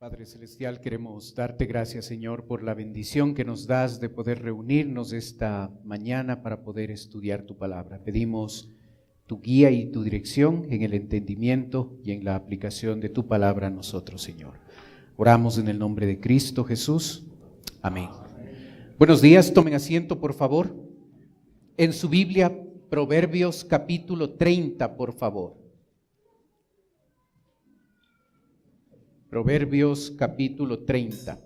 Padre Celestial, queremos darte gracias, Señor, por la bendición que nos das de poder reunirnos esta mañana para poder estudiar tu palabra. Pedimos tu guía y tu dirección en el entendimiento y en la aplicación de tu palabra a nosotros, Señor. Oramos en el nombre de Cristo Jesús. Amén. Buenos días, tomen asiento, por favor. En su Biblia, Proverbios capítulo 30, por favor. Proverbios capítulo 30.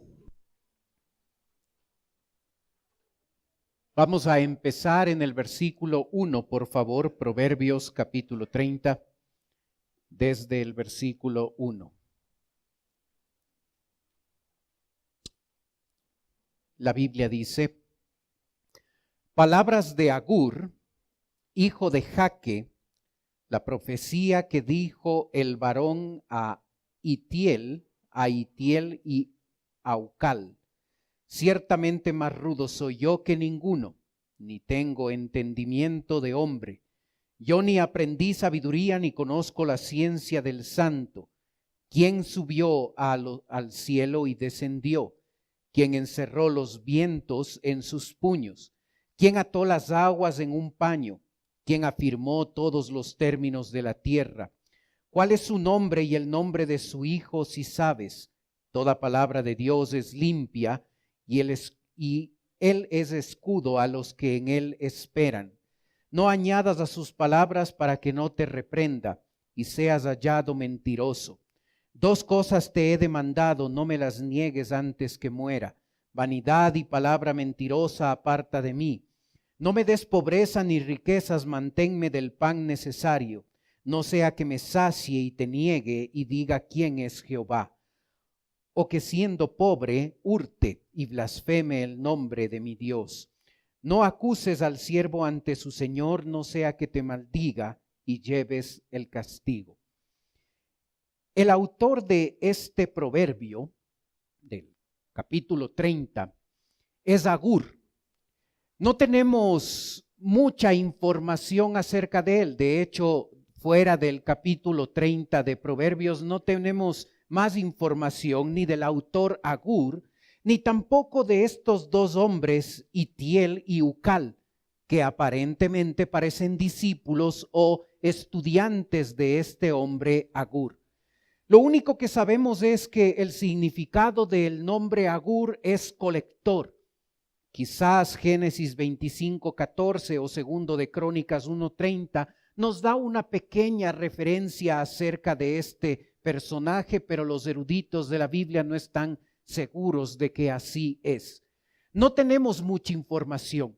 Vamos a empezar en el versículo 1, por favor, Proverbios capítulo 30, desde el versículo 1. La Biblia dice: palabras de Agur, hijo de Jaque, la profecía que dijo el varón a Itiel y Aucal. Ciertamente más rudo soy yo que ninguno, ni tengo entendimiento de hombre. Yo ni aprendí sabiduría, ni conozco la ciencia del santo. ¿Quién subió al cielo y descendió? ¿Quién encerró los vientos en sus puños? ¿Quién ató las aguas en un paño? ¿Quién afirmó todos los términos de la tierra? ¿Cuál es su nombre y el nombre de su hijo, si sabes? Toda palabra de Dios es limpia, y él es escudo a los que en él esperan. No añadas a sus palabras para que no te reprenda y seas hallado mentiroso. Dos cosas te he demandado, no me las niegues antes que muera. Vanidad y palabra mentirosa aparta de mí. No me des pobreza ni riquezas, manténme del pan necesario. No sea que me sacie y te niegue y diga quién es Jehová. O que siendo pobre hurte y blasfeme el nombre de mi Dios. No acuses al siervo ante su señor, no sea que te maldiga y lleves el castigo. El autor de este proverbio, del capítulo 30, es Agur. No tenemos mucha información acerca de él. De hecho, fuera del capítulo 30 de Proverbios no tenemos más información ni del autor Agur, ni tampoco de estos dos hombres, Itiel y Ucal, que aparentemente parecen discípulos o estudiantes de este hombre Agur. Lo único que sabemos es que el significado del nombre Agur es colector. Quizás Génesis 25:14 o segundo de Crónicas 1:30 nos da una pequeña referencia acerca de este personaje, pero los eruditos de la Biblia no están seguros de que así es. No tenemos mucha información,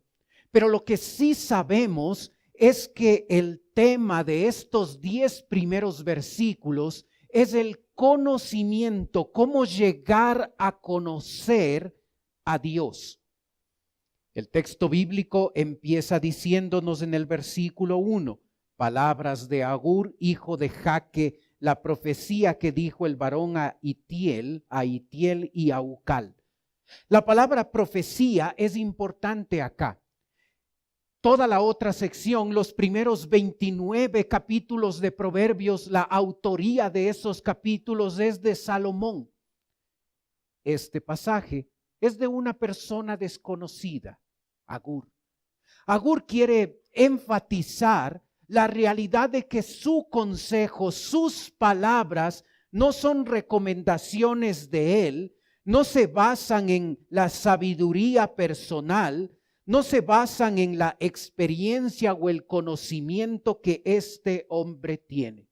pero lo que sí sabemos es que el tema de estos 10 primeros versículos es el conocimiento, cómo llegar a conocer a Dios. El texto bíblico empieza diciéndonos en el versículo 1, palabras de Agur, hijo de Jaque, la profecía que dijo el varón a Itiel y a Ucal. La palabra profecía es importante acá. Toda la otra sección, los primeros 29 capítulos de Proverbios, la autoría de esos capítulos es de Salomón. Este pasaje es de una persona desconocida, Agur. Agur quiere enfatizar la realidad de que su consejo, sus palabras, no son recomendaciones de él, no se basan en la sabiduría personal, no se basan en la experiencia o el conocimiento que este hombre tiene.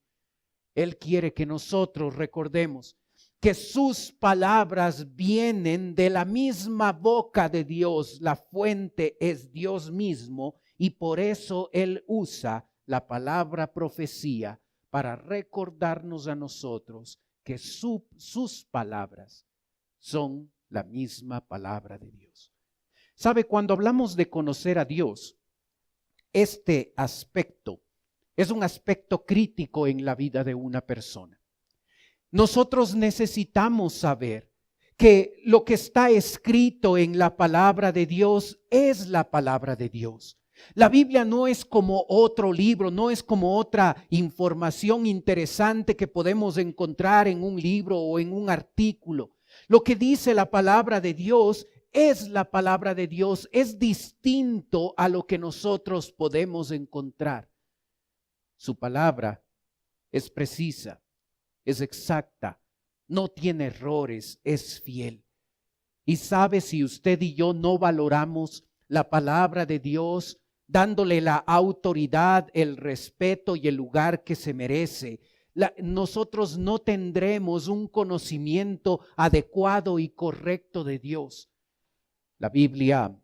Él quiere que nosotros recordemos que sus palabras vienen de la misma boca de Dios, la fuente es Dios mismo, y por eso él usa la palabra profecía para recordarnos a nosotros que sus palabras son la misma palabra de Dios. ¿Sabe? Cuando hablamos de conocer a Dios, este aspecto es un aspecto crítico en la vida de una persona. Nosotros necesitamos saber que lo que está escrito en la palabra de Dios es la palabra de Dios. La Biblia no es como otro libro, no es como otra información interesante que podemos encontrar en un libro o en un artículo. Lo que dice la palabra de Dios es la palabra de Dios, es distinto a lo que nosotros podemos encontrar. Su palabra es precisa, es exacta, no tiene errores, es fiel. Y sabe, si usted y yo no valoramos la palabra de Dios, dándole la autoridad, el respeto y el lugar que se merece, nosotros no tendremos un conocimiento adecuado y correcto de Dios. La Biblia,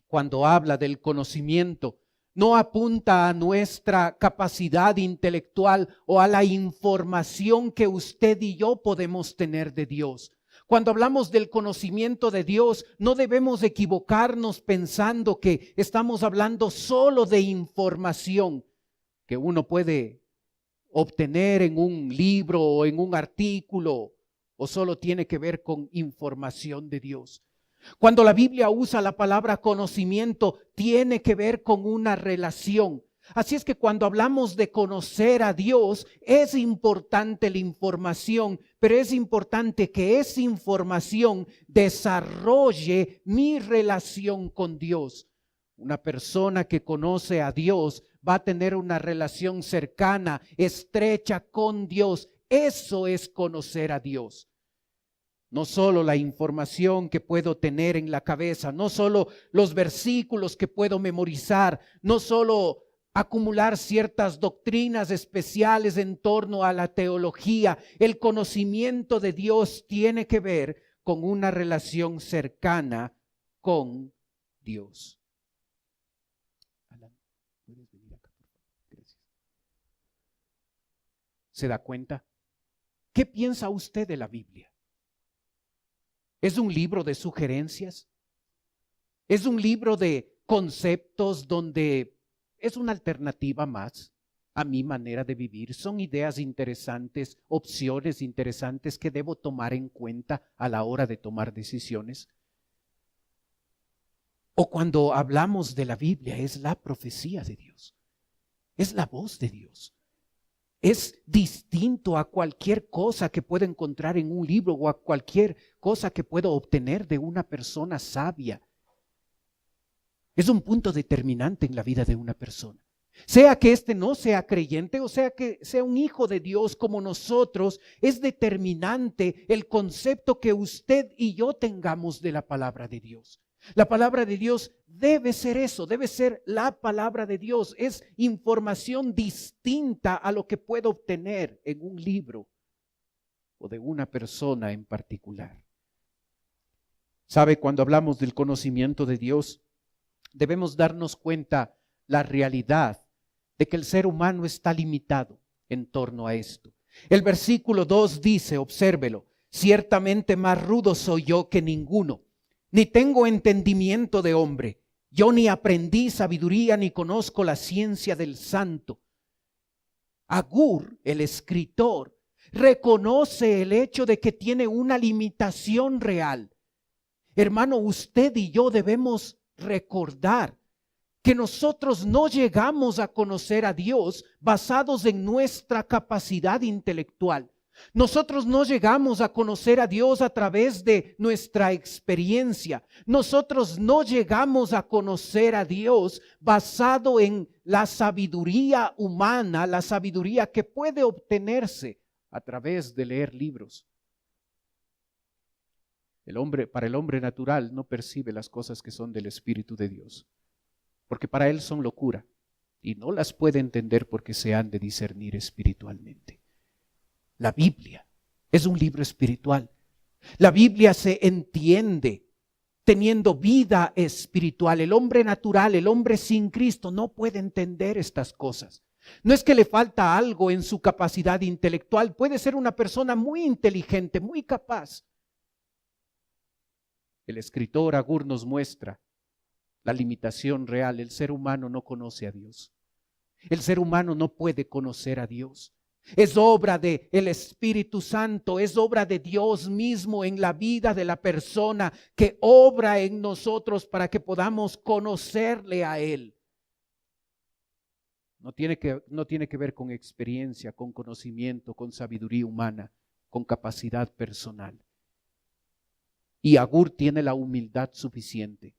cuando habla del conocimiento, no apunta a nuestra capacidad intelectual o a la información que usted y yo podemos tener de Dios. Cuando hablamos del conocimiento de Dios, no debemos equivocarnos pensando que estamos hablando solo de información que uno puede obtener en un libro o en un artículo, o solo tiene que ver con información de Dios. Cuando la Biblia usa la palabra conocimiento, tiene que ver con una relación. Así es que cuando hablamos de conocer a Dios, es importante la información, pero es importante que esa información desarrolle mi relación con Dios. Una persona que conoce a Dios va a tener una relación cercana, estrecha con Dios. Eso es conocer a Dios. No solo la información que puedo tener en la cabeza, no solo los versículos que puedo memorizar, no solo acumular ciertas doctrinas especiales en torno a la teología. El conocimiento de Dios tiene que ver con una relación cercana con Dios. Alan, ¿puedes venir acá, por favor? Gracias. ¿Se da cuenta? ¿Qué piensa usted de la Biblia? ¿Es un libro de sugerencias? ¿Es un libro de conceptos donde es una alternativa más a mi manera de vivir? ¿Son ideas interesantes, opciones interesantes que debo tomar en cuenta a la hora de tomar decisiones? O cuando hablamos de la Biblia, es la profecía de Dios, es la voz de Dios. Es distinto a cualquier cosa que pueda encontrar en un libro o a cualquier cosa que pueda obtener de una persona sabia. Es un punto determinante en la vida de una persona. Sea que éste no sea creyente o sea que sea un hijo de Dios como nosotros, es determinante el concepto que usted y yo tengamos de la palabra de Dios. La palabra de Dios debe ser eso, debe ser la palabra de Dios. Es información distinta a lo que puedo obtener en un libro o de una persona en particular. ¿Sabe? Cuando hablamos del conocimiento de Dios, debemos darnos cuenta la realidad de que el ser humano está limitado en torno a esto. El versículo 2 dice, obsérvelo, ciertamente más rudo soy yo que ninguno, ni tengo entendimiento de hombre, yo ni aprendí sabiduría ni conozco la ciencia del santo. Agur, el escritor, reconoce el hecho de que tiene una limitación real. Hermano, usted y yo debemos recordar que nosotros no llegamos a conocer a Dios basados en nuestra capacidad intelectual. Nosotros no llegamos a conocer a Dios a través de nuestra experiencia. Nosotros no llegamos a conocer a Dios basado en la sabiduría humana, la sabiduría que puede obtenerse a través de leer libros. Para el hombre natural no percibe las cosas que son del Espíritu de Dios, porque para él son locura y no las puede entender porque se han de discernir espiritualmente. La Biblia es un libro espiritual. La Biblia se entiende teniendo vida espiritual. El hombre natural, el hombre sin Cristo, no puede entender estas cosas. No es que le falta algo en su capacidad intelectual. Puede ser una persona muy inteligente, muy capaz. El escritor Agur nos muestra la limitación real. El ser humano no conoce a Dios. El ser humano no puede conocer a Dios. Es obra del Espíritu Santo, es obra de Dios mismo en la vida de la persona que obra en nosotros para que podamos conocerle a Él. No tiene que ver con experiencia, con conocimiento, con sabiduría humana, con capacidad personal. Y Agur tiene la humildad suficiente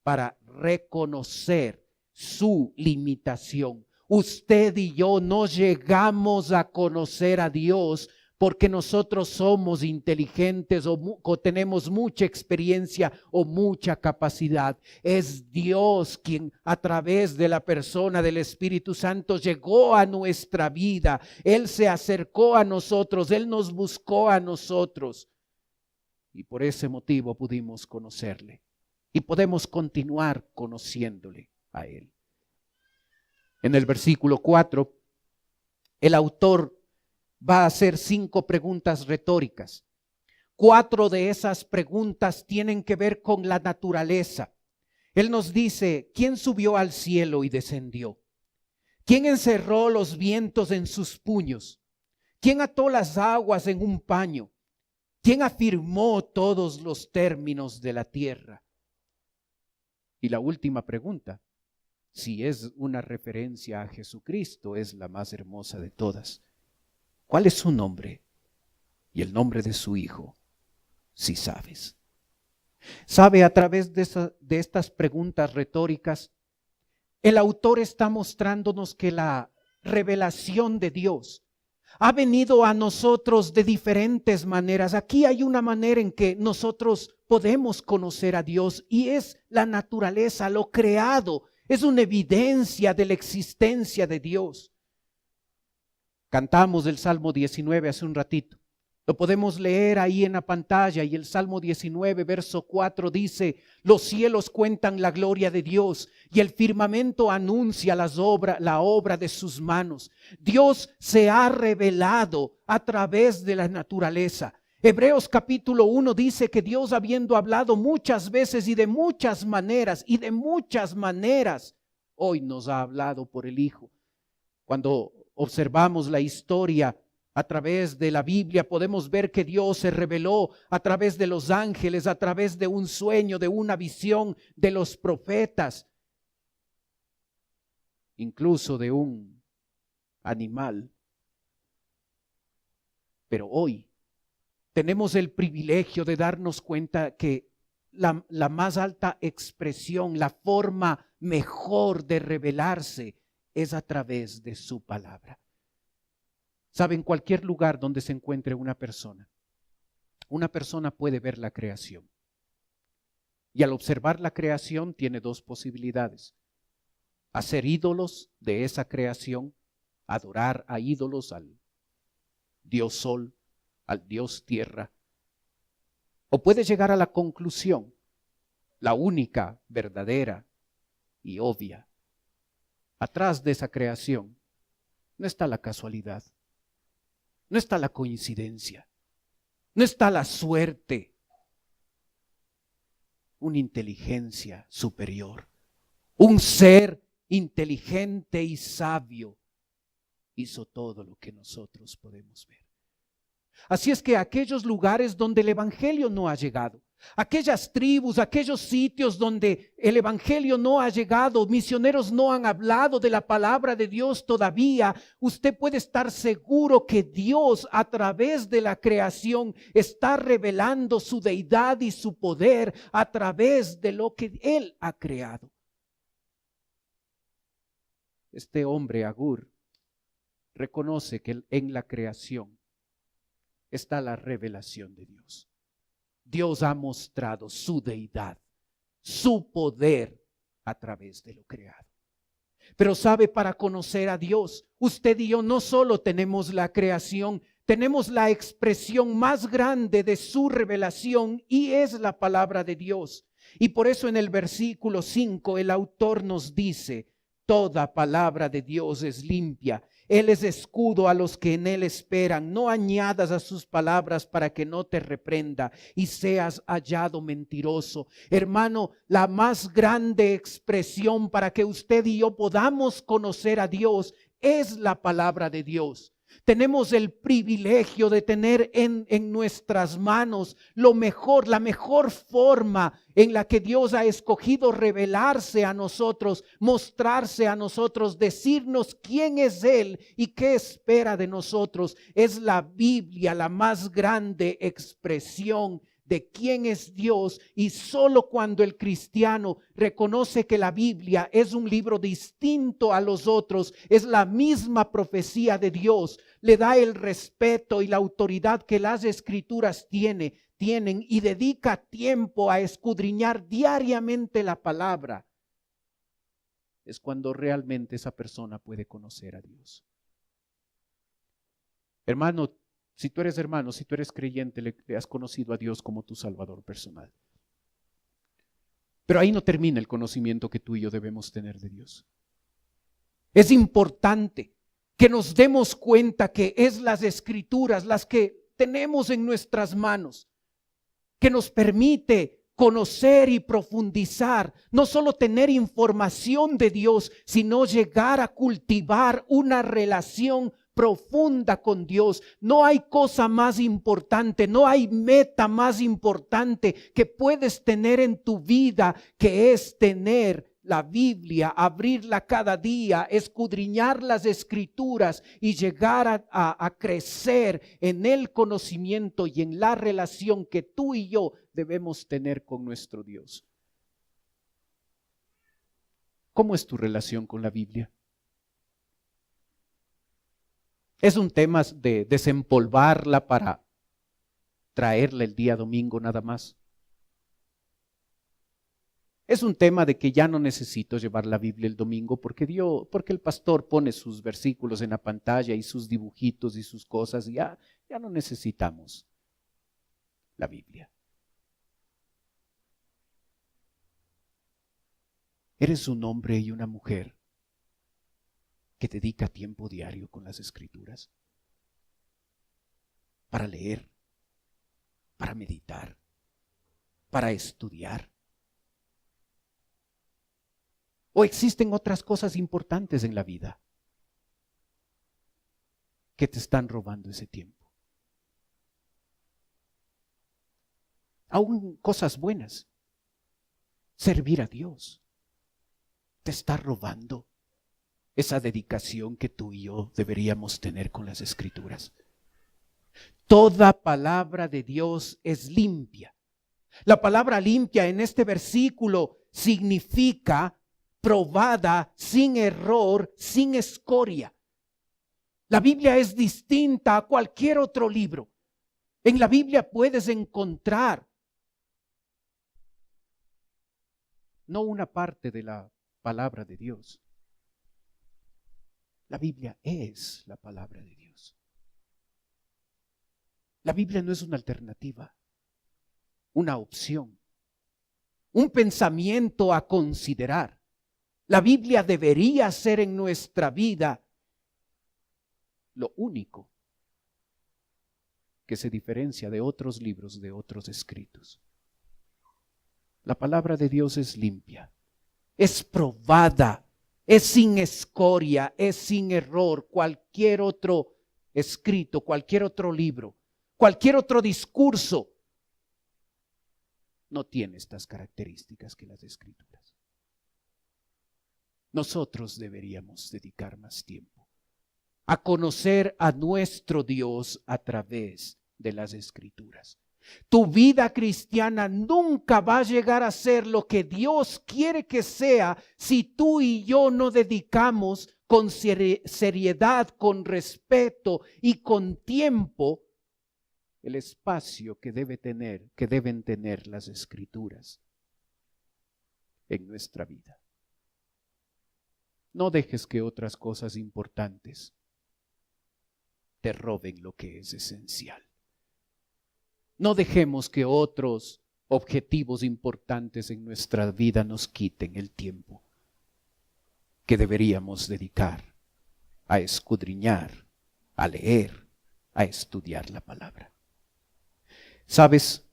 para reconocer su limitación. Usted y yo no llegamos a conocer a Dios porque nosotros somos inteligentes o tenemos mucha experiencia o mucha capacidad. Es Dios quien a través de la persona del Espíritu Santo llegó a nuestra vida. Él se acercó a nosotros, Él nos buscó a nosotros. Y por ese motivo pudimos conocerle. Y podemos continuar conociéndole a Él. En el versículo 4, el autor va a hacer 5 preguntas retóricas. 4 de esas preguntas tienen que ver con la naturaleza. Él nos dice, ¿quién subió al cielo y descendió? ¿Quién encerró los vientos en sus puños? ¿Quién ató las aguas en un paño? ¿Quién afirmó todos los términos de la tierra? Y la última pregunta, si es una referencia a Jesucristo, es la más hermosa de todas. ¿Cuál es su nombre? Y el nombre de su Hijo, si sabes. ¿Sabe? A través de estas preguntas retóricas, el autor está mostrándonos que la revelación de Dios ha venido a nosotros de diferentes maneras. Aquí hay una manera en que nosotros podemos conocer a Dios y es la naturaleza, lo creado. Es una evidencia de la existencia de Dios. Cantamos el Salmo 19 hace un ratito. Lo podemos leer ahí en la pantalla y el Salmo 19, verso 4 dice, los cielos cuentan la gloria de Dios y el firmamento anuncia la obra de sus manos. Dios se ha revelado a través de la naturaleza. Hebreos capítulo 1 dice que Dios, habiendo hablado muchas veces y de muchas maneras, hoy nos ha hablado por el Hijo. Cuando observamos la historia a través de la Biblia, podemos ver que Dios se reveló a través de los ángeles, a través de un sueño, de una visión, de los profetas, incluso de un animal. Pero hoy tenemos el privilegio de darnos cuenta que la más alta expresión, la forma mejor de revelarse es a través de su palabra. ¿Sabe? En cualquier lugar donde se encuentre una persona puede ver la creación. Y al observar la creación tiene 2 posibilidades. Hacer ídolos de esa creación, adorar a ídolos, al Dios Sol, al Dios Tierra. O puede llegar a la conclusión, la única, verdadera y obvia. Atrás de esa creación no está la casualidad. No está la coincidencia, no está la suerte, una inteligencia superior, un ser inteligente y sabio hizo todo lo que nosotros podemos ver. Así es que aquellos lugares donde el evangelio no ha llegado, aquellas tribus, aquellos sitios donde el evangelio no ha llegado, misioneros no han hablado de la palabra de Dios todavía, usted puede estar seguro que Dios a través de la creación está revelando su deidad y su poder a través de lo que Él ha creado. Este hombre, Agur, reconoce que en la creación está la revelación de Dios. Dios ha mostrado su deidad, su poder a través de lo creado. Pero sabe, para conocer a Dios, usted y yo no solo tenemos la creación, tenemos la expresión más grande de su revelación y es la palabra de Dios. Y por eso en el versículo 5 el autor nos dice, toda palabra de Dios es limpia. Él es escudo a los que en Él esperan. No añadas a sus palabras para que no te reprenda y seas hallado mentiroso. Hermano, la más grande expresión para que usted y yo podamos conocer a Dios es la palabra de Dios. Tenemos el privilegio de tener en nuestras manos lo mejor, la mejor forma en la que Dios ha escogido revelarse a nosotros, mostrarse a nosotros, decirnos quién es Él y qué espera de nosotros. Es la Biblia la más grande expresión de quién es Dios, y solo cuando el cristiano reconoce que la Biblia es un libro distinto a los otros, es la misma profecía de Dios, le da el respeto y la autoridad que las Escrituras tienen y dedica tiempo a escudriñar diariamente la palabra, es cuando realmente esa persona puede conocer a Dios. Hermano, si tú eres hermano, si tú eres creyente, le has conocido a Dios como tu Salvador personal. Pero ahí no termina el conocimiento que tú y yo debemos tener de Dios. Es importante que nos demos cuenta que es las Escrituras las que tenemos en nuestras manos, que nos permite conocer y profundizar, no solo tener información de Dios, sino llegar a cultivar una relación profunda con Dios. No hay cosa más importante, no hay meta más importante que puedes tener en tu vida, que es tener la Biblia, abrirla cada día, escudriñar las Escrituras y llegar a crecer en el conocimiento y en la relación que tú y yo debemos tener con nuestro Dios. ¿Cómo es tu relación con la Biblia? ¿Es un tema de desempolvarla para traerla el día domingo nada más? Es un tema de que ya no necesito llevar la Biblia el domingo porque el pastor pone sus versículos en la pantalla y sus dibujitos y sus cosas, y ya no necesitamos la Biblia. Eres un hombre y una mujer que dedica tiempo diario con las Escrituras para leer, para meditar, para estudiar. ¿O existen otras cosas importantes en la vida que te están robando ese tiempo? Aún cosas buenas, servir a Dios, te está robando esa dedicación que tú y yo deberíamos tener con las Escrituras. Toda palabra de Dios es limpia. La palabra limpia en este versículo significa probada, sin error, sin escoria. La Biblia es distinta a cualquier otro libro. En la Biblia puedes encontrar no una parte de la palabra de Dios. La Biblia es la palabra de Dios. La Biblia no es una alternativa, una opción, un pensamiento a considerar. La Biblia debería ser en nuestra vida lo único que se diferencia de otros libros, de otros escritos. La palabra de Dios es limpia, es probada, es sin escoria, es sin error. Cualquier otro escrito, cualquier otro libro, cualquier otro discurso no tiene estas características que las Escrituras. Nosotros deberíamos dedicar más tiempo a conocer a nuestro Dios a través de las Escrituras. Tu vida cristiana nunca va a llegar a ser lo que Dios quiere que sea si tú y yo no dedicamos con seriedad, con respeto y con tiempo el espacio que deben tener las Escrituras en nuestra vida. No dejes que otras cosas importantes te roben lo que es esencial. No dejemos que otros objetivos importantes en nuestra vida nos quiten el tiempo que deberíamos dedicar a escudriñar, a leer, a estudiar la palabra. ¿Sabes?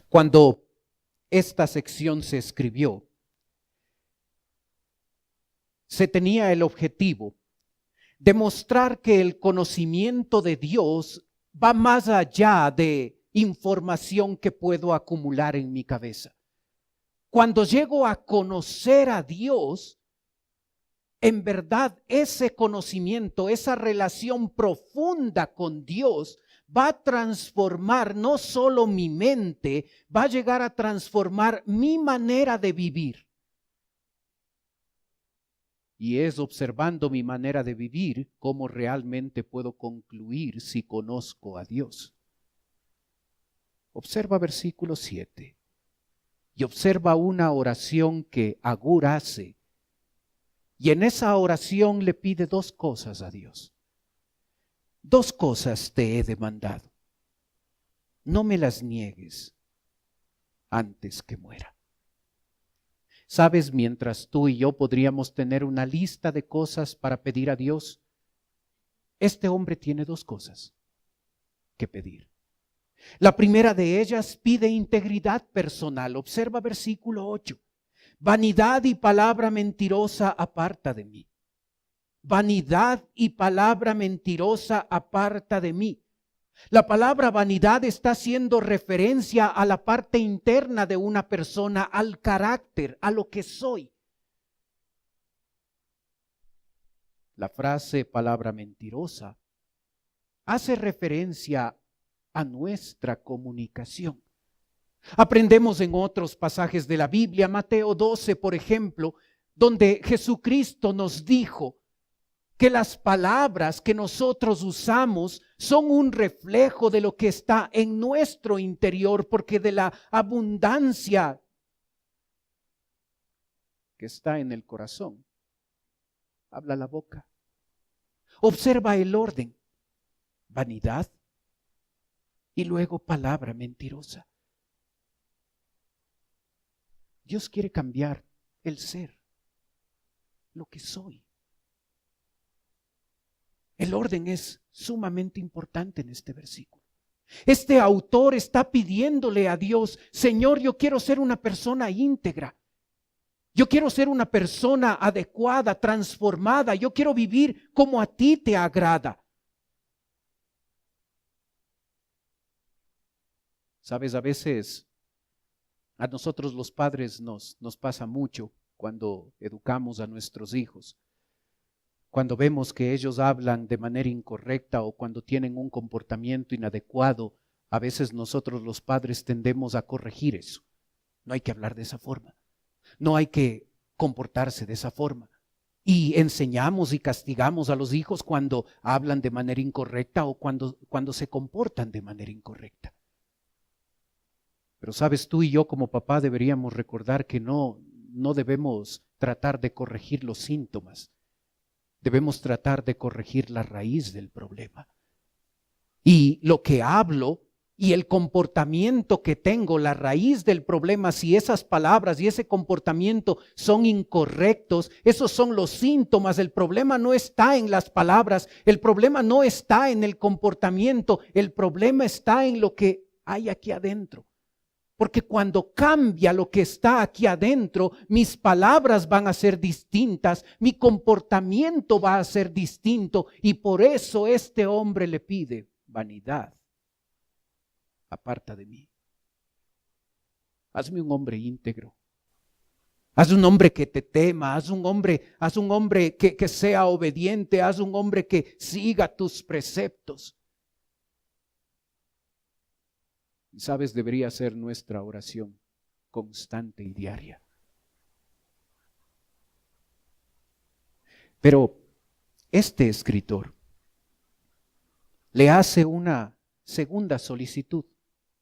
Cuando esta sección se escribió, se tenía el objetivo Demostrar que el conocimiento de Dios va más allá de información que puedo acumular en mi cabeza. Cuando llego a conocer a Dios, en verdad ese conocimiento, esa relación profunda con Dios va a transformar no solo mi mente, va a llegar a transformar mi manera de vivir. Y es observando mi manera de vivir cómo realmente puedo concluir si conozco a Dios. Observa versículo 7 y observa una oración que Agur hace. Y en esa oración le pide dos cosas a Dios. Dos cosas te he demandado. No me las niegues antes que muera. ¿Sabes? Mientras tú y yo podríamos tener una lista de cosas para pedir a Dios, este hombre tiene dos cosas que pedir. La primera de ellas pide integridad personal. Observa versículo 8. Vanidad y palabra mentirosa aparta de mí. Vanidad y palabra mentirosa aparta de mí. La palabra vanidad está haciendo referencia a la parte interna de una persona, al carácter, a lo que soy. La frase palabra mentirosa hace referencia a nuestra comunicación. Aprendemos en otros pasajes de la Biblia, Mateo 12, por ejemplo, donde Jesucristo nos dijo que las palabras que nosotros usamos son un reflejo de lo que está en nuestro interior, porque de la abundancia que está en el corazón, habla la boca. Observa el orden: vanidad y luego palabra mentirosa. Dios quiere cambiar el ser, lo que soy. El orden es sumamente importante en este versículo. Este autor está pidiéndole a Dios: Señor, yo quiero ser una persona íntegra. Yo quiero ser una persona adecuada, transformada. Yo quiero vivir como a ti te agrada. Sabes, a veces a nosotros los padres nos pasa mucho cuando educamos a nuestros hijos. Cuando vemos que ellos hablan de manera incorrecta o cuando tienen un comportamiento inadecuado, a veces nosotros los padres tendemos a corregir eso. No hay que hablar de esa forma. No hay que comportarse de esa forma. Y enseñamos y castigamos a los hijos cuando hablan de manera incorrecta o cuando se comportan de manera incorrecta. Pero sabes, tú y yo como papá deberíamos recordar que no debemos tratar de corregir los síntomas. Debemos tratar de corregir la raíz del problema. Y lo que hablo y el comportamiento que tengo, la raíz del problema, si esas palabras y ese comportamiento son incorrectos, esos son los síntomas. El problema no está en las palabras, el problema no está en el comportamiento, el problema está en lo que hay aquí adentro. Porque cuando cambia lo que está aquí adentro, mis palabras van a ser distintas, mi comportamiento va a ser distinto, y por eso este hombre le pide: vanidad, aparta de mí. Hazme un hombre íntegro. Haz un hombre que te tema, haz un hombre que sea obediente, haz un hombre que siga tus preceptos. Y sabes, debería ser nuestra oración constante y diaria. Pero este escritor le hace una segunda solicitud.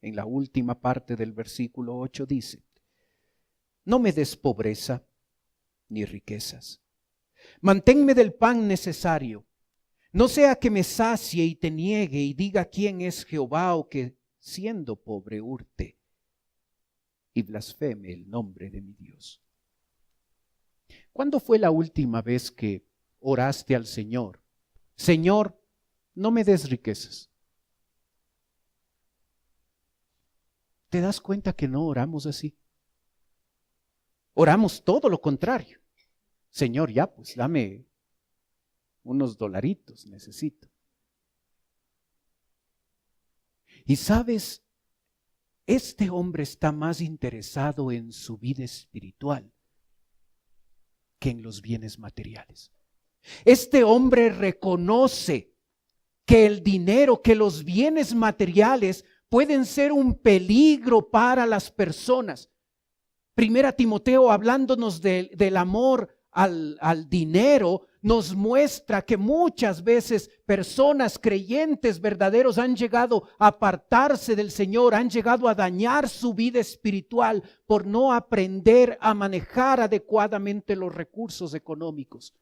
En la última parte del versículo 8 dice: no me des pobreza ni riquezas. Manténme del pan necesario. No sea que me sacie y te niegue y diga quién es Jehová, o que siendo pobre hurte y blasfeme el nombre de mi Dios. ¿Cuándo fue la última vez que oraste al Señor: Señor, no me des riquezas? ¿Te das cuenta que no oramos así? Oramos todo lo contrario. Señor, ya pues dame unos dolaritos necesito. Y sabes, este hombre está más interesado en su vida espiritual que en los bienes materiales. Este hombre reconoce que el dinero, que los bienes materiales pueden ser un peligro para las personas. Primera Timoteo, hablándonos del amor al dinero, nos muestra que muchas veces personas creyentes verdaderos han llegado a apartarse del Señor, han llegado a dañar su vida espiritual por no aprender a manejar adecuadamente los recursos económicos.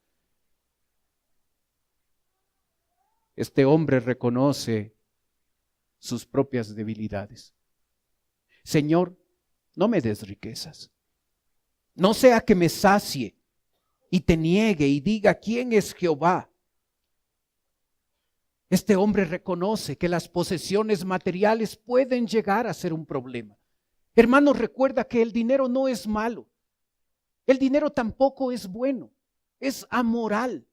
Este hombre reconoce sus propias debilidades. Señor, no me des riquezas. No sea que me sacie y te niegue y diga quién es Jehová. Este hombre reconoce que las posesiones materiales pueden llegar a ser un problema. Hermanos, recuerda que el dinero no es malo. El dinero tampoco es bueno. Es amoral.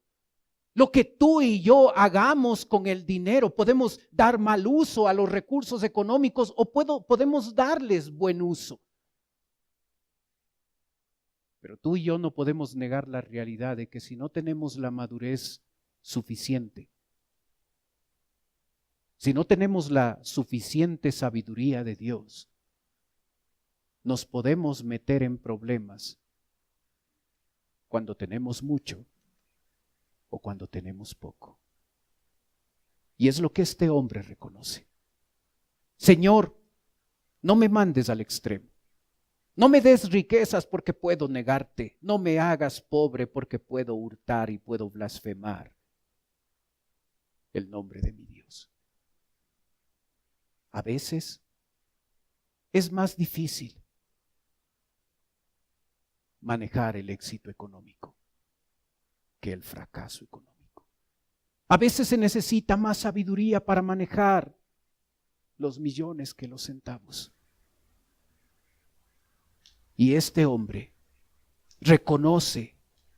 Lo que tú y yo hagamos con el dinero, podemos dar mal uso a los recursos económicos o podemos darles buen uso. Pero tú y yo no podemos negar la realidad de que si no tenemos la madurez suficiente, si no tenemos la suficiente sabiduría de Dios, nos podemos meter en problemas cuando tenemos mucho o cuando tenemos poco. Y es lo que este hombre reconoce. Señor, no me mandes al extremo. No me des riquezas porque puedo negarte. No me hagas pobre porque puedo hurtar y puedo blasfemar el nombre de mi Dios. A veces es más difícil manejar el éxito económico que el fracaso económico. A veces se necesita más sabiduría para manejar los millones que los centavos. Y este hombre reconoce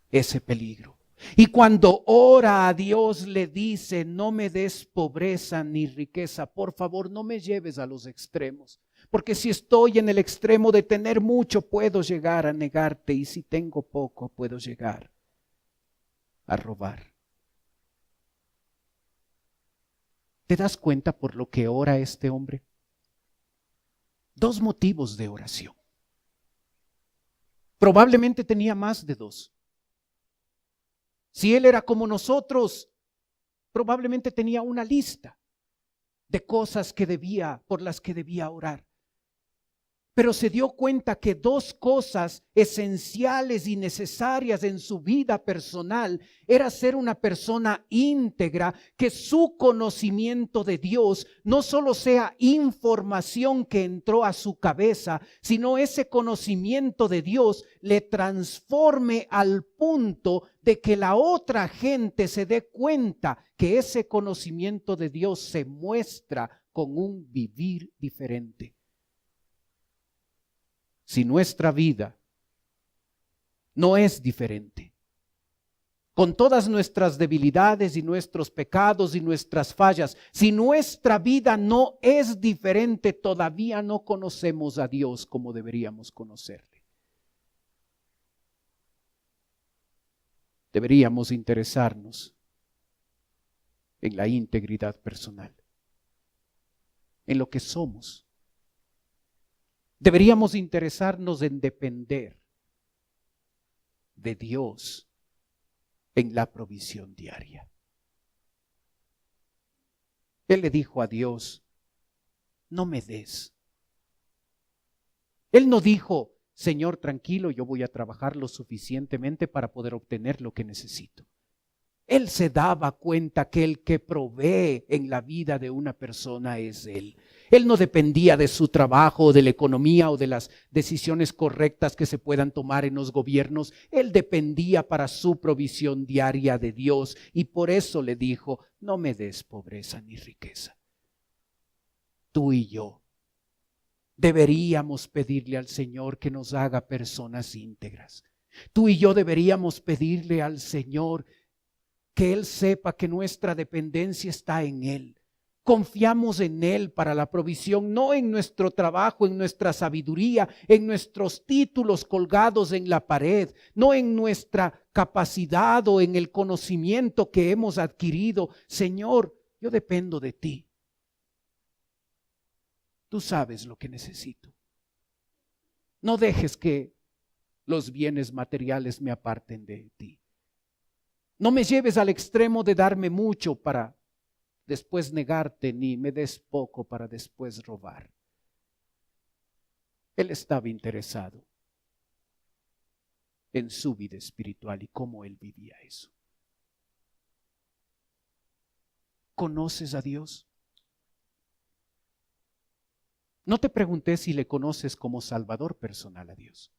ese peligro. Y cuando ora a Dios le dice, no me des pobreza ni riqueza, por favor no me lleves a los extremos. Porque si estoy en el extremo de tener mucho, puedo llegar a negarte. Y si tengo poco, puedo llegar a robar. ¿Te das cuenta por lo que ora este hombre? Dos motivos de oración. Probablemente tenía más de dos. Si él era como nosotros, probablemente tenía una lista de cosas por las que debía orar. Pero se dio cuenta que dos cosas esenciales y necesarias en su vida personal era ser una persona íntegra, que su conocimiento de Dios no solo sea información que entró a su cabeza, sino ese conocimiento de Dios le transforme al punto de que la otra gente se dé cuenta que ese conocimiento de Dios se muestra con un vivir diferente. Si nuestra vida no es diferente, con todas nuestras debilidades y nuestros pecados y nuestras fallas, si nuestra vida no es diferente, todavía no conocemos a Dios como deberíamos conocerle. Deberíamos interesarnos en la integridad personal, en lo que somos. Deberíamos interesarnos en depender de Dios en la provisión diaria. Él le dijo a Dios, no me des. Él no dijo, Señor, tranquilo, yo voy a trabajar lo suficientemente para poder obtener lo que necesito. Él se daba cuenta que el que provee en la vida de una persona es Él. Él no dependía de su trabajo, de la economía o de las decisiones correctas que se puedan tomar en los gobiernos. Él dependía para su provisión diaria de Dios y por eso le dijo, no me des pobreza ni riqueza. Tú y yo deberíamos pedirle al Señor que nos haga personas íntegras. Tú y yo deberíamos pedirle al Señor que Él sepa que nuestra dependencia está en Él. Confiamos en Él para la provisión, no en nuestro trabajo, en nuestra sabiduría, en nuestros títulos colgados en la pared, no en nuestra capacidad o en el conocimiento que hemos adquirido. Señor, yo dependo de ti. Tú sabes lo que necesito. No dejes que los bienes materiales me aparten de ti. No me lleves al extremo de darme mucho para después negarte, ni me des poco para después robar. Él estaba interesado en su vida espiritual y cómo él vivía eso. ¿Conoces a Dios? No te pregunté si le conoces como Salvador personal a Dios.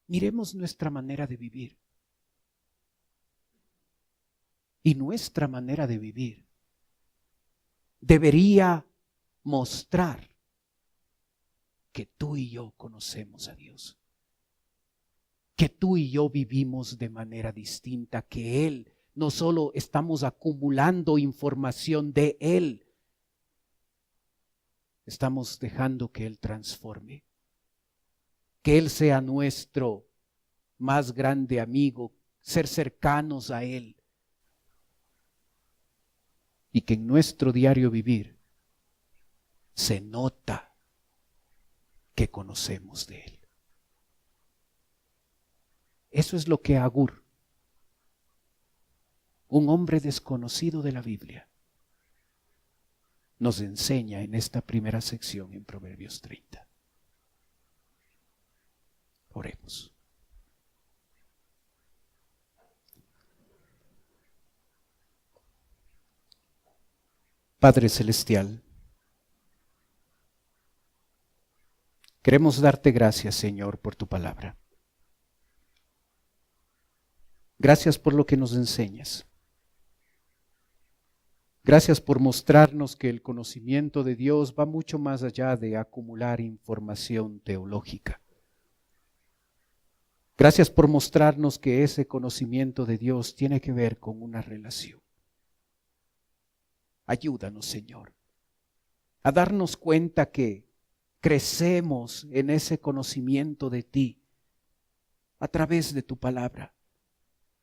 Miremos nuestra manera de vivir. Y nuestra manera de vivir debería mostrar que tú y yo conocemos a Dios. Que tú y yo vivimos de manera distinta, que Él, no solo estamos acumulando información de Él, estamos dejando que Él transforme. Que Él sea nuestro más grande amigo, ser cercanos a Él. Y que en nuestro diario vivir se nota que conocemos de Él. Eso es lo que Agur, un hombre desconocido de la Biblia, nos enseña en esta primera sección en Proverbios 30. Oremos. Padre Celestial, queremos darte gracias, Señor, por tu palabra. Gracias por lo que nos enseñas. Gracias por mostrarnos que el conocimiento de Dios va mucho más allá de acumular información teológica. Gracias por mostrarnos que ese conocimiento de Dios tiene que ver con una relación. Ayúdanos, Señor, a darnos cuenta que crecemos en ese conocimiento de ti a través de tu palabra.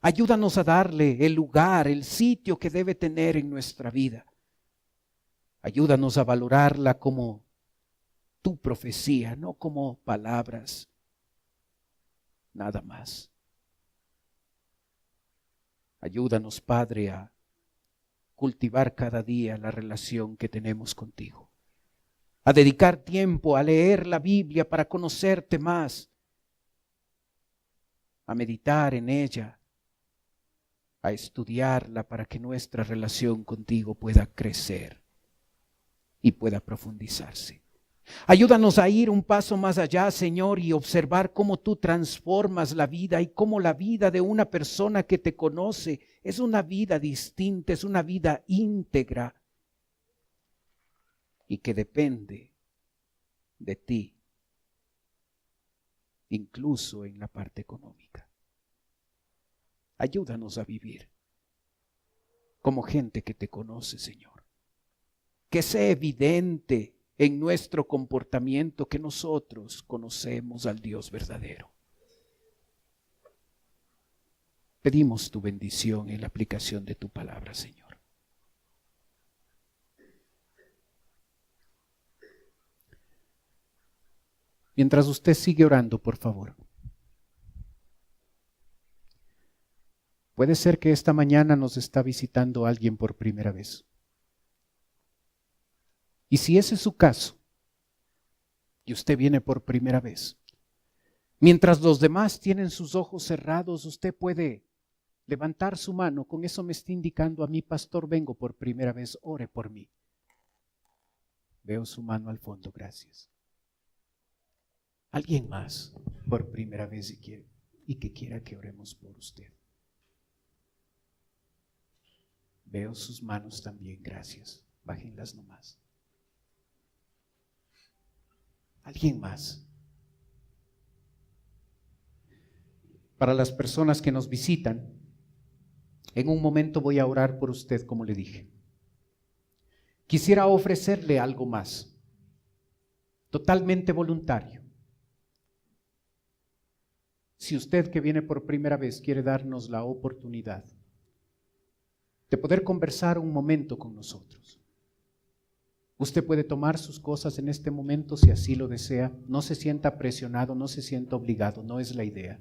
Ayúdanos a darle el lugar, el sitio que debe tener en nuestra vida. Ayúdanos a valorarla como tu profecía, no como palabras, nada más. Ayúdanos, Padre, a cultivar cada día la relación que tenemos contigo, a dedicar tiempo a leer la Biblia para conocerte más, a meditar en ella, a estudiarla para que nuestra relación contigo pueda crecer y pueda profundizarse. Ayúdanos a ir un paso más allá, Señor, y observar cómo tú transformas la vida y cómo la vida de una persona que te conoce es una vida distinta, es una vida íntegra y que depende de ti, incluso en la parte económica. Ayúdanos a vivir como gente que te conoce, Señor. Que sea evidente en nuestro comportamiento que nosotros conocemos al Dios verdadero. Pedimos tu bendición en la aplicación de tu palabra, Señor. Mientras usted sigue orando, por favor. Puede ser que esta mañana nos está visitando alguien por primera vez. Y si ese es su caso, y usted viene por primera vez, mientras los demás tienen sus ojos cerrados, usted puede levantar su mano. Con eso me está indicando a mí, pastor, vengo por primera vez, ore por mí. Veo su mano al fondo, gracias. Alguien más por primera vez y que quiera que oremos por usted. Veo sus manos también, gracias. Bájenlas nomás. ¿Alguien más? Para las personas que nos visitan, en un momento voy a orar por usted, como le dije. Quisiera ofrecerle algo más, totalmente voluntario. Si usted que viene por primera vez quiere darnos la oportunidad de poder conversar un momento con nosotros, usted puede tomar sus cosas en este momento si así lo desea. No se sienta presionado, no se sienta obligado, no es la idea.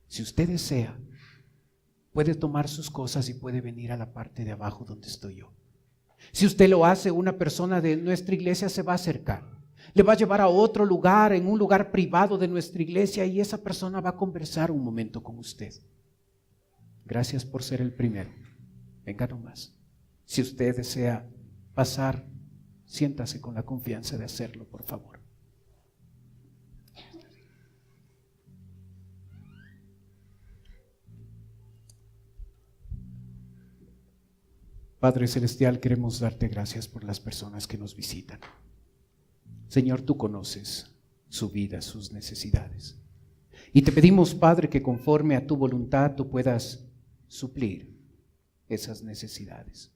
Si usted desea, puede tomar sus cosas y puede venir a la parte de abajo donde estoy yo. Si usted lo hace, una persona de nuestra iglesia se va a acercar. Le va a llevar a otro lugar, en un lugar privado de nuestra iglesia, y esa persona va a conversar un momento con usted. Gracias por ser el primero. Venga nomás. Si usted desea pasar, siéntase con la confianza de hacerlo, por favor. Padre Celestial, queremos darte gracias por las personas que nos visitan. Señor, tú conoces su vida, sus necesidades. Y te pedimos, Padre, que conforme a tu voluntad tú puedas suplir esas necesidades.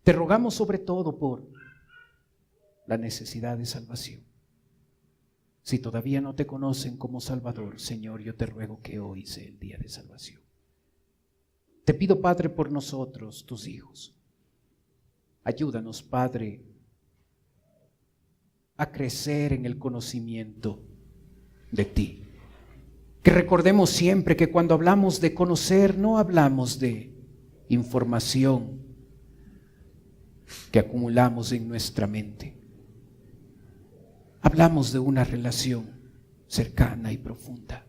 Te rogamos sobre todo por la necesidad de salvación. Si todavía no te conocen como Salvador, Señor, yo te ruego que hoy sea el día de salvación. Te pido, Padre, por nosotros, tus hijos. Ayúdanos, Padre, a crecer en el conocimiento de ti. Que recordemos siempre que cuando hablamos de conocer, no hablamos de información que acumulamos en nuestra mente. Hablamos de una relación cercana y profunda.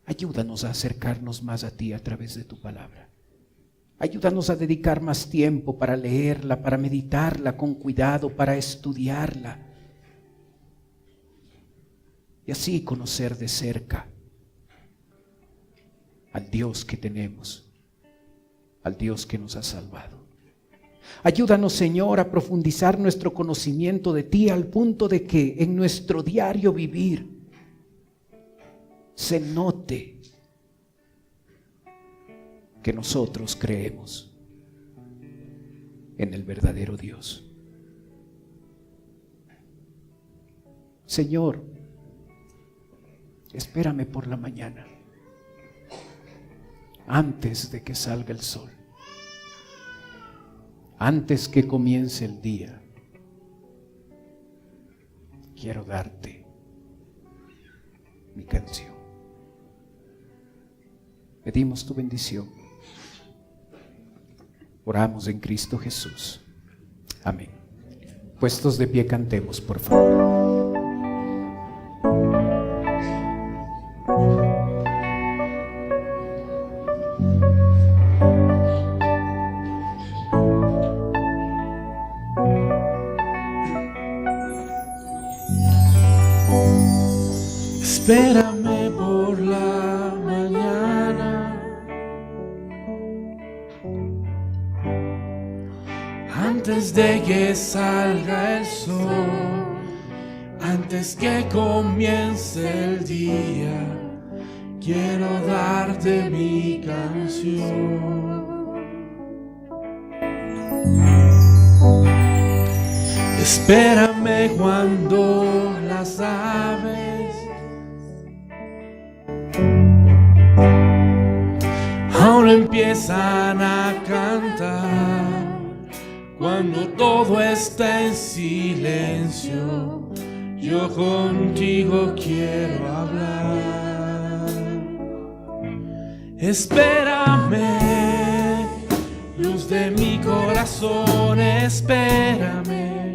Ayúdanos a acercarnos más a ti a través de tu palabra. Ayúdanos a dedicar más tiempo para leerla, para meditarla con cuidado, para estudiarla. Y así conocer de cerca al Dios que tenemos, al Dios que nos ha salvado. Ayúdanos, Señor, a profundizar nuestro conocimiento de ti al punto de que en nuestro diario vivir se note que nosotros creemos en el verdadero Dios. Señor, espérame por la mañana, antes de que salga el sol, antes que comience el día. Quiero darte mi canción. Pedimos tu bendición. Oramos en Cristo Jesús. Amén. Puestos de pie, cantemos, por favor. Espérame por la mañana, antes de que salga el sol, antes que comience el día, quiero darte mi canción. Espérame cuando las aves aún empiezan a cantar, cuando todo está en silencio, yo contigo quiero hablar. Espérame, luz de mi corazón, espérame,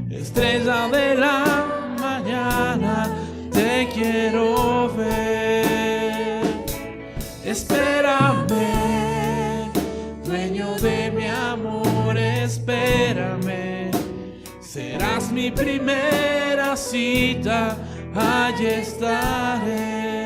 estrella de la mañana, te quiero ver. Espérame, dueño de mi amor, espérame, serás mi primera cita, allí estaré.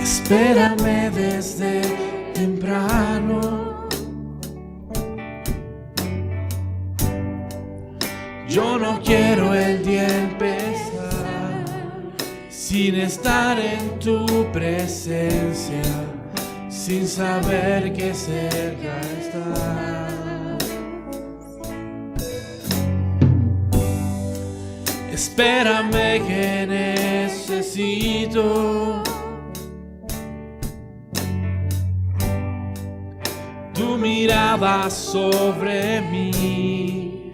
espérame desde temprano. Yo no quiero el día empezar sin estar en tu presencia, sin saber que cerca estás. Espérame que necesito tu mirada sobre mí,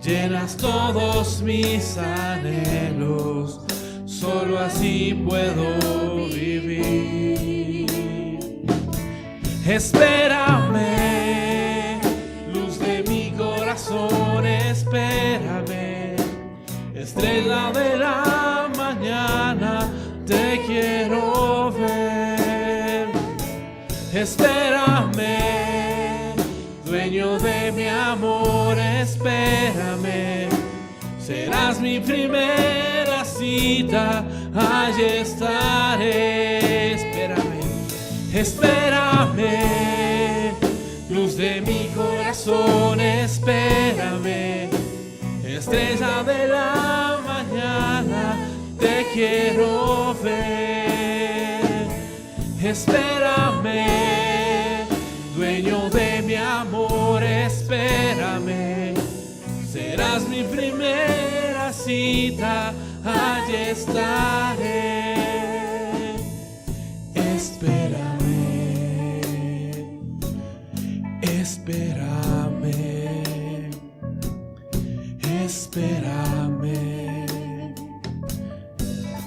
llenas todos mis anhelos, solo así puedo vivir. Espérame, luz de mi corazón, espérame, estrella de la mañana, te quiero ver. Espérame, dueño de mi amor, espérame, serás mi primera cita, allí estaré. Espérame, espérame, luz de mi corazón, espérame, estrella de la mañana, te quiero ver. Espérame, dueño de mi amor, espérame, serás mi primera cita, allí estaré. Espérame, espérame, espérame,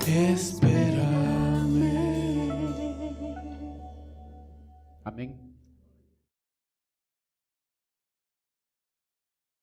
espérame. Amén.